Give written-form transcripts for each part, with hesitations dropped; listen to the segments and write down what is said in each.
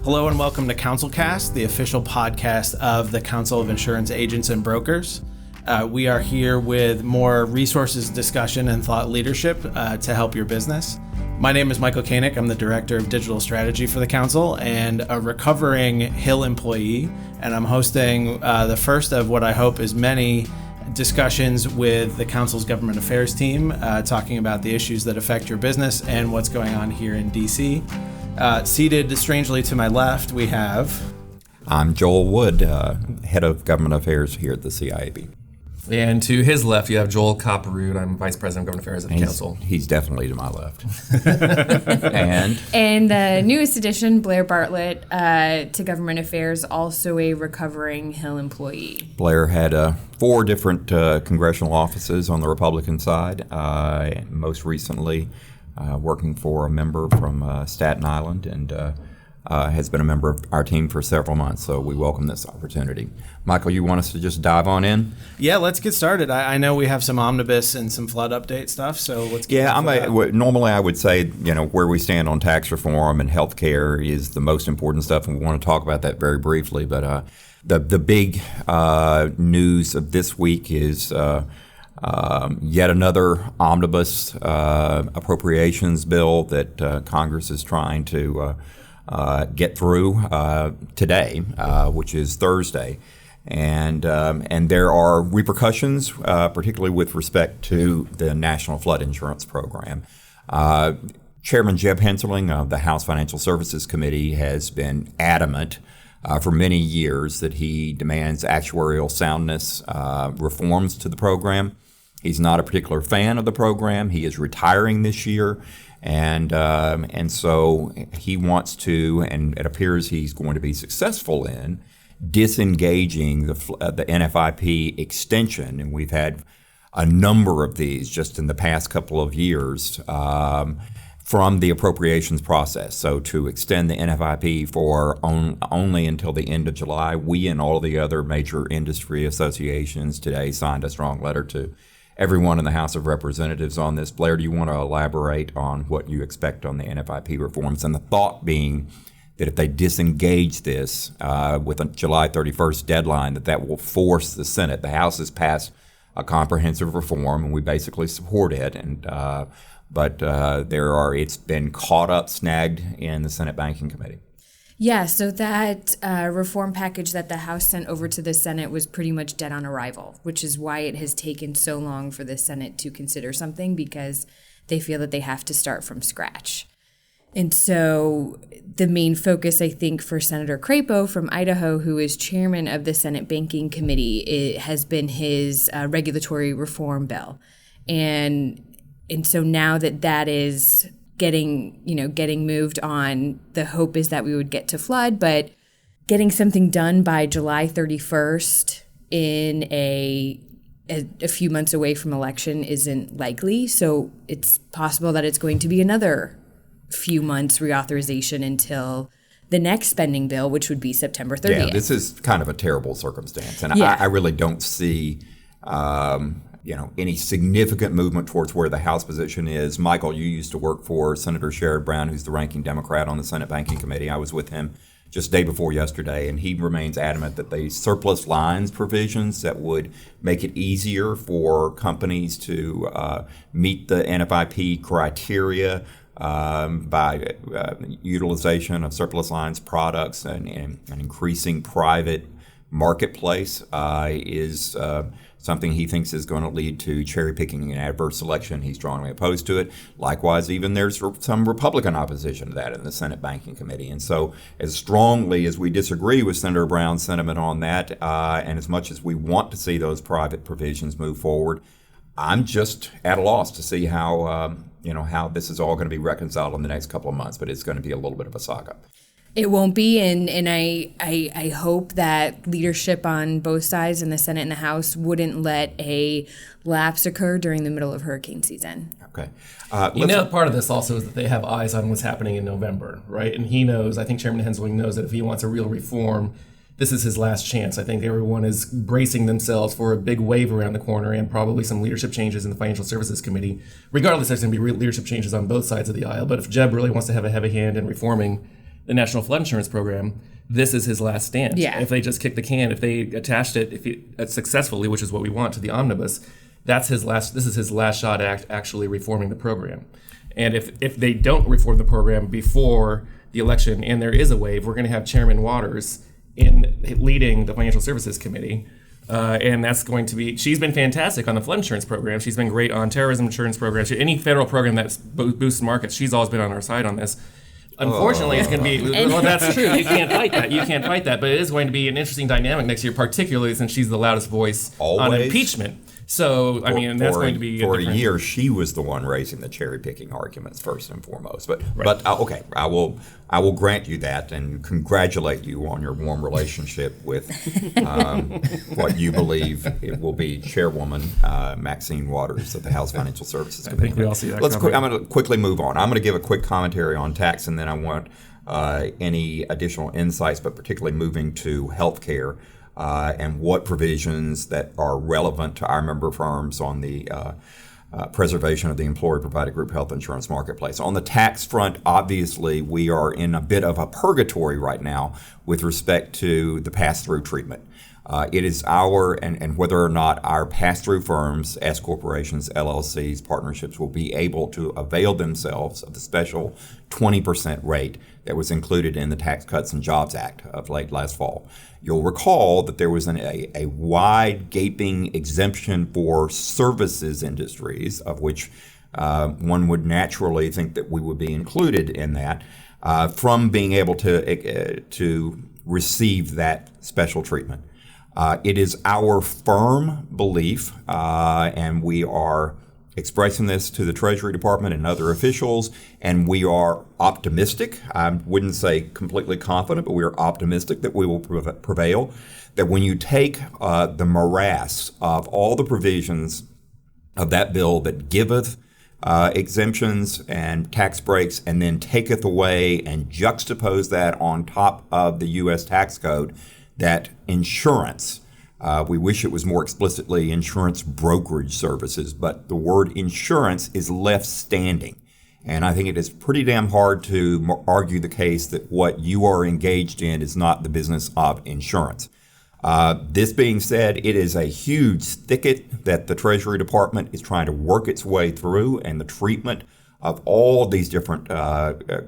Hello and welcome to CouncilCast, the official podcast of the Council of Insurance Agents and Brokers. We are here with more resources, discussion, and thought leadership to help your business. My name is Michael Koenig. I'm the Director of Digital Strategy for the Council and a recovering Hill employee. And I'm hosting the first of what I hope is many discussions with the Council's Government Affairs team, talking about the issues that affect your business and what's going on here in DC. Seated strangely to my left, we have... I'm Joel Wood, Head of Government Affairs here at the CIAB. And to his left, you have Joel Kopperud. I'm Vice President of Government Affairs at the Council. He's definitely to my left. And the newest addition, Blaire Bartlett, to Government Affairs, also a recovering Hill employee. Blaire had 4 different congressional offices on the Republican side, most recently working for a member from Staten Island, and has been a member of our team for several months, so we welcome this opportunity. Michael, you want us to just dive on in? Yeah, let's get started. I know we have some Omnibus and some flood update stuff, so let's get normally I would say, where we stand on tax reform and health care is the most important stuff, and we want to talk about that very briefly. But the big news of this week is yet another Omnibus appropriations bill that Congress is trying to get through today, which is Thursday, and there are repercussions, particularly with respect to the National Flood Insurance Program. Chairman Jeb Hensarling of the House Financial Services Committee has been adamant for many years that he demands actuarial soundness reforms to the program. He's not a particular fan of the program. He is retiring this year. And so he wants to, and it appears he's going to be successful in, disengaging the NFIP extension. And we've had a number of these just in the past couple of years from the appropriations process. So to extend the NFIP for only until the end of July, we and all the other major industry associations today signed a strong letter to everyone in the House of Representatives on this. Blaire, do you want to elaborate on what you expect on the NFIP reforms? And the thought being that if they disengage this with a July 31st deadline, that will force the Senate. The House has passed a comprehensive reform, and we basically support it. But it's been caught up, snagged in the Senate Banking Committee. Yeah, so that reform package that the House sent over to the Senate was pretty much dead on arrival, which is why it has taken so long for the Senate to consider something, because they feel that they have to start from scratch. And so the main focus, I think, for Senator Crapo from Idaho, who is chairman of the Senate Banking Committee, it has been his regulatory reform bill. And so now that is getting moved on, the hope is that we would get to flood, but getting something done by July 31st in a few months away from election isn't likely. So it's possible that it's going to be another few months reauthorization until the next spending bill, which would be September 30th. Yeah, this is kind of a terrible circumstance. And I really don't see any significant movement towards where the House position is. Michael, you used to work for Senator Sherrod Brown, who's the ranking Democrat on the Senate Banking Committee. I was with him just day before yesterday, and he remains adamant that the surplus lines provisions that would make it easier for companies to meet the NFIP criteria by utilization of surplus lines products and increasing private marketplace is something he thinks is going to lead to cherry picking and adverse selection. He's strongly opposed to it. Likewise, even there's some Republican opposition to that in the Senate Banking Committee. And so as strongly as we disagree with Senator Brown's sentiment on that, and as much as we want to see those private provisions move forward, I'm just at a loss to see how this is all going to be reconciled in the next couple of months, but it's going to be a little bit of a saga. It won't be, and I hope that leadership on both sides in the Senate and the House wouldn't let a lapse occur during the middle of hurricane season. Okay. Part of this also is that they have eyes on what's happening in November, right? And he knows, I think Chairman Hensarling knows that if he wants a real reform, this is his last chance. I think everyone is bracing themselves for a big wave around the corner and probably some leadership changes in the Financial Services Committee. Regardless, there's going to be leadership changes on both sides of the aisle. But if Jeb really wants to have a heavy hand in reforming the National Flood Insurance Program, this is his last stand. Yeah. If they just kick the can, if they attached it successfully, which is what we want, to the Omnibus, this is his last shot at actually reforming the program. And if they don't reform the program before the election and there is a wave, we're going to have Chairman Waters leading the Financial Services Committee. And that's going to be, she's been fantastic on the flood insurance program. She's been great on terrorism insurance programs. Any federal program that boosts markets, she's always been on our side on this. Unfortunately, it's going to be, well, that's true. You can't fight that. But it is going to be an interesting dynamic next year, particularly since she's the loudest voice on impeachment. So, I mean, that's going to be for a year. She was the one raising the cherry picking arguments first and foremost. But okay, I will grant you that and congratulate you on your warm relationship with what you believe it will be Chairwoman Maxine Waters of the House Financial Services Committee. I think we all see that. I'm going to quickly move on. I'm going to give a quick commentary on tax, and then I want any additional insights, but particularly moving to healthcare. And what provisions that are relevant to our member firms on the preservation of the employer-provided group health insurance marketplace. On the tax front, obviously, we are in a bit of a purgatory right now with respect to the pass-through treatment. It is and whether or not our pass-through firms, S corporations, LLCs, partnerships will be able to avail themselves of the special 20% rate that was included in the Tax Cuts and Jobs Act of late last fall. You'll recall that there was a wide gaping exemption for services industries, of which one would naturally think that we would be included in that, from being able to receive that special treatment. It is our firm belief, and we are expressing this to the Treasury Department and other officials, and we are optimistic. I wouldn't say completely confident, but we are optimistic that we will prevail. That when you take the morass of all the provisions of that bill that giveth exemptions and tax breaks and then taketh away and juxtapose that on top of the U.S. tax code, that insurance, we wish it was more explicitly insurance brokerage services, but the word insurance is left standing. And I think it is pretty damn hard to argue the case that what you are engaged in is not the business of insurance. This being said, it is a huge thicket that the Treasury Department is trying to work its way through, and the treatment of all these different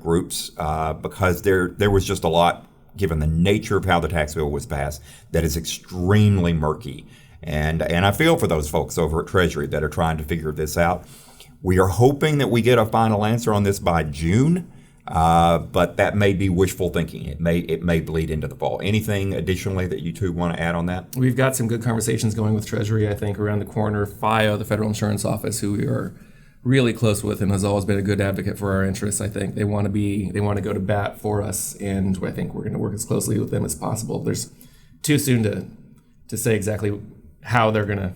groups, because there was just a lot, given the nature of how the tax bill was passed, that is extremely murky. And I feel for those folks over at Treasury that are trying to figure this out. We are hoping that we get a final answer on this by June, but that may be wishful thinking. It may bleed into the fall. Anything additionally that you two want to add on that? We've got some good conversations going with Treasury, I think, around the corner. FIO, the Federal Insurance Office, who we are really close with and has always been a good advocate for our interests. I think they want to go to bat for us, and I think we're going to work as closely with them as possible. There's too soon to say exactly how they're going to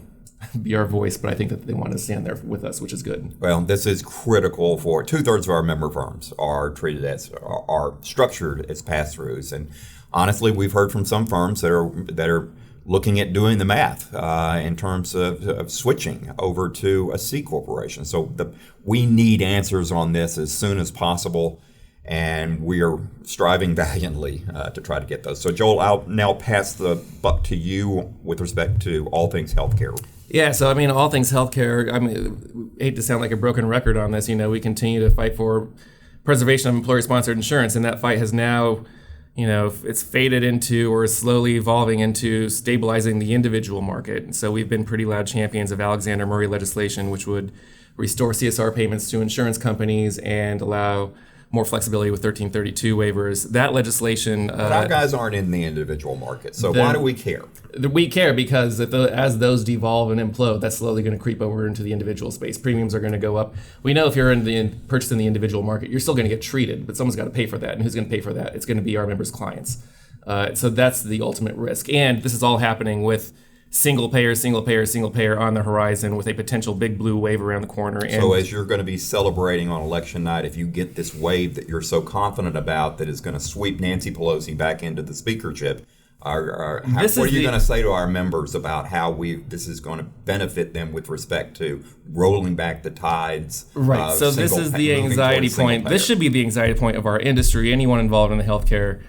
be our voice, but I think that they want to stand there with us, which is good. Well, this is critical for 2/3 of our member firms are structured as pass-throughs, and honestly, we've heard from some firms that are looking at doing the math in terms of switching over to a C corporation. So we need answers on this as soon as possible, and we are striving valiantly to try to get those. So Joel, I'll now pass the buck to you with respect to all things healthcare. Yeah, so I mean, all things healthcare, I mean, I hate to sound like a broken record on this, we continue to fight for preservation of employer-sponsored insurance, and that fight has now, it's faded into or is slowly evolving into stabilizing the individual market. And so we've been pretty loud champions of Alexander Murray legislation, which would restore CSR payments to insurance companies and allow more flexibility with 1332 waivers. That legislation... But our guys aren't in the individual market, so why do we care? We care because as those devolve and implode, that's slowly going to creep over into the individual space. Premiums are going to go up. We know if you're purchasing the individual market, you're still going to get treated, but someone's got to pay for that. And who's going to pay for that? It's going to be our members' clients. So that's the ultimate risk. And this is all happening with single payer on the horizon, with a potential big blue wave around the corner. And so as you're going to be celebrating on election night, if you get this wave that you're so confident about that is going to sweep Nancy Pelosi back into the speakership, What are you going to say to our members about how this is going to benefit them with respect to rolling back the tides? Right. So this is the anxiety point. This should be the anxiety point of our industry. Anyone involved in the healthcare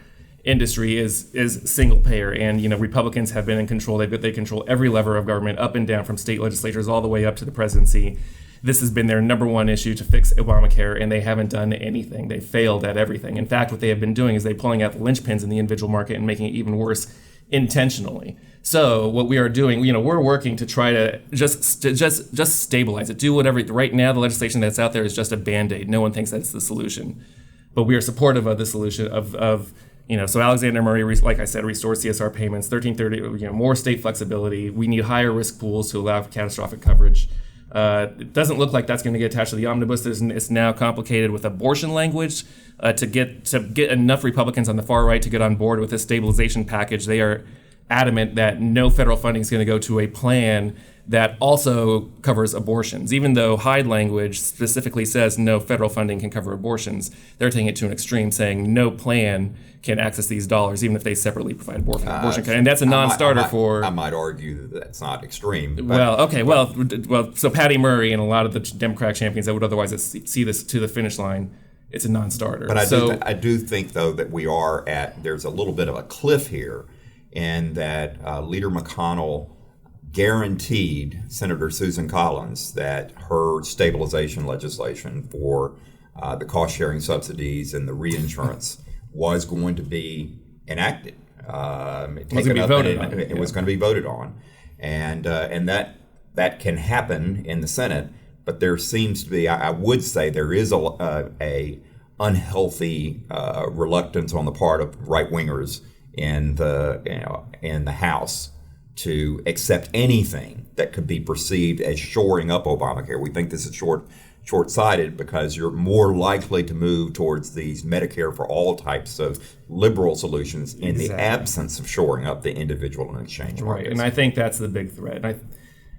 industry is single payer, and Republicans have been in control. They control every lever of government, up and down, from state legislatures all the way up to the presidency. This has been their number one issue, to fix Obamacare, and they haven't done anything. They failed at everything. In fact, what they have been doing is they're pulling out the linchpins in the individual market and making it even worse intentionally. So what we are doing, we're working to try to just stabilize it. Do whatever. Right now, the legislation that's out there is just a Band-Aid. No one thinks that's the solution. But we are supportive of the solution so Alexander Murray, like I said, restores CSR payments, 1330, more state flexibility. We need higher risk pools to allow for catastrophic coverage. It doesn't look like that's going to get attached to the Omnibus. It's now complicated with abortion language to get enough Republicans on the far right to get on board with this stabilization package. They are adamant that no federal funding is going to go to a plan that also covers abortions. Even though Hyde language specifically says no federal funding can cover abortions, they're taking it to an extreme, saying no plan can access these dollars, even if they separately provide abortion care. And that's a non-starter I might argue that that's not extreme. So Patty Murray and a lot of the Democratic champions that would otherwise see this to the finish line, it's a non-starter. But I do think, though, that there's a little bit of a cliff here, in that Leader McConnell guaranteed Senator Susan Collins that her stabilization legislation for the cost-sharing subsidies and the reinsurance was going to be enacted. It was going to be voted on, and that can happen in the Senate. But there seems to be, I would say, there is a unhealthy reluctance on the part of right-wingers in the House to accept anything that could be perceived as shoring up Obamacare. We think this is short-sighted because you're more likely to move towards these Medicare for all types of liberal solutions in the absence of shoring up the individual and exchange markets. Right, and I think that's the big threat.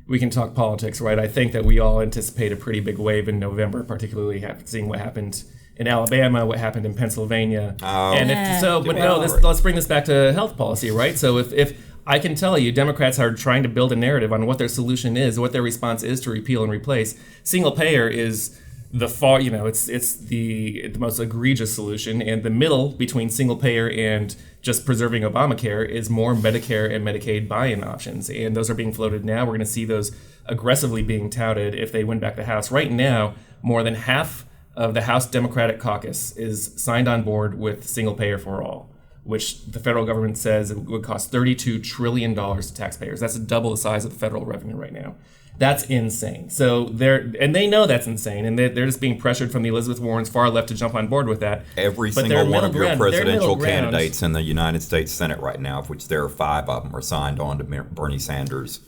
We can talk politics, right? I think that we all anticipate a pretty big wave in November, particularly seeing what happened in Alabama, what happened in Pennsylvania. Let's bring this back to health policy, right? So if I can tell you, Democrats are trying to build a narrative on what their solution is, what their response is to repeal and replace. Single payer is it's the most egregious solution, and the middle between single payer and just preserving Obamacare is more Medicare and Medicaid buy-in options, and those are being floated now. We're going to see those aggressively being touted if they win back the House. Right now, more than half of the House Democratic caucus is signed on board with single payer for all, which the federal government says it would cost $32 trillion to taxpayers. That's double the size of the federal revenue right now. That's insane. So they know that's insane, and they're just being pressured from the Elizabeth Warren's far left to jump on board with that. Every single one of your presidential candidates in the United States Senate right now, of which there are 5 of them, are signed on to Bernie Sanders'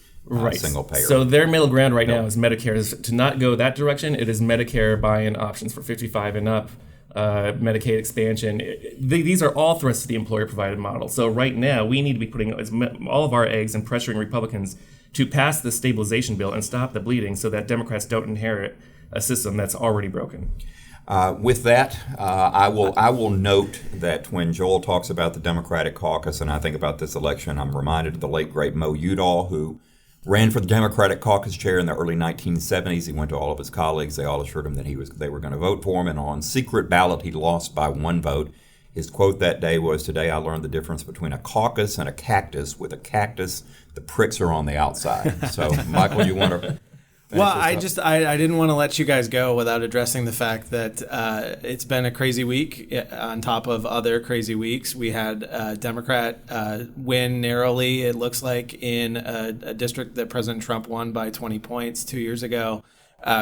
single payer. So their middle ground right now is Medicare. To not go that direction, it is Medicare buy-in options for 55 and up. Medicaid expansion. These are all threats to the employer-provided model. So right now, we need to be putting all of our eggs and pressuring Republicans to pass the stabilization bill and stop the bleeding so that Democrats don't inherit a system that's already broken. With that, I will note that when Joel talks about the Democratic caucus and I think about this election, I'm reminded of the late, great Mo Udall, who ran for the Democratic caucus chair in the early 1970s. He went to all of his colleagues. They all assured him that they were going to vote for him. And on secret ballot, he lost by 1 vote. His quote that day was, "Today I learned the difference between a caucus and a cactus. With a cactus, the pricks are on the outside." So, Michael, you want to... Well, I didn't want to let you guys go without addressing the fact that it's been a crazy week on top of other crazy weeks. We had a Democrat win narrowly, it looks like, in a district that President Trump won by 20 points 2 years ago.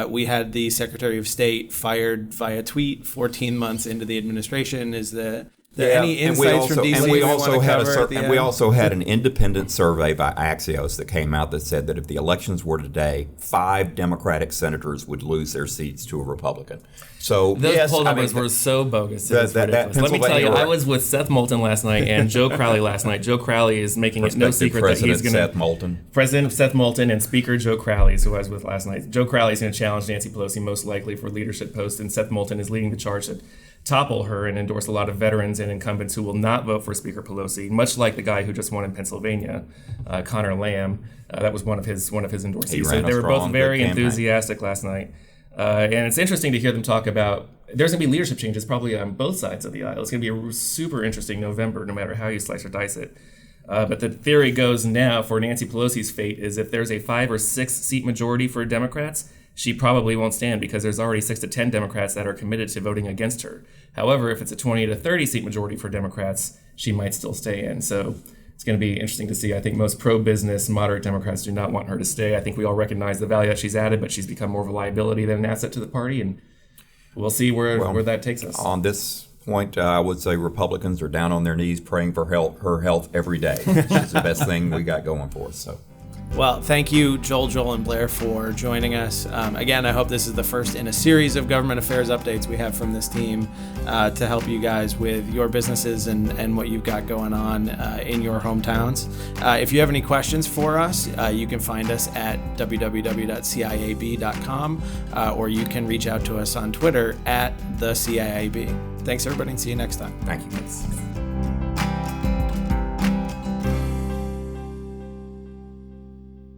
We had the Secretary of State fired via tweet 14 months into the administration. Is there any insights from DC? And we also had an independent survey by Axios that came out that said that if the elections were today, 5 Democratic senators would lose their seats to a Republican. So those poll numbers were so bogus. Let me tell you, I was with Seth Moulton last night and Joe Crowley last night. Joe Crowley is making it no secret that he's going to... President Seth Moulton and Speaker Joe Crowley, who I was with last night. Joe Crowley is going to challenge Nancy Pelosi most likely for leadership post, and Seth Moulton is leading the charge topple her and endorse a lot of veterans and incumbents who will not vote for Speaker Pelosi, much like the guy who just won in Pennsylvania, Connor Lamb. That was one of his endorsees. So they were both very enthusiastic last night. And it's interesting to hear them talk about, there's going to be leadership changes probably on both sides of the aisle. It's going to be a super interesting November, no matter how you slice or dice it. But the theory goes now for Nancy Pelosi's fate is if there's a 5 or 6 seat majority for Democrats, she probably won't stand because there's already 6 to 10 Democrats that are committed to voting against her. However, if it's a 20 to 30 seat majority for Democrats, she might still stay in. So it's going to be interesting to see. I think most pro-business, moderate Democrats do not want her to stay. I think we all recognize the value that she's added, but she's become more of a liability than an asset to the party, and we'll see where that takes us. On this point, I would say Republicans are down on their knees praying for her health every day. She's the best thing we got going for us. So. Well, thank you, Joel, and Blaire, for joining us. Again, I hope this is the first in a series of government affairs updates we have from this team to help you guys with your businesses and what you've got going on in your hometowns. If you have any questions for us, you can find us at www.ciab.com or you can reach out to us on Twitter at the CIAB. Thanks, everybody, and see you next time. Thank you.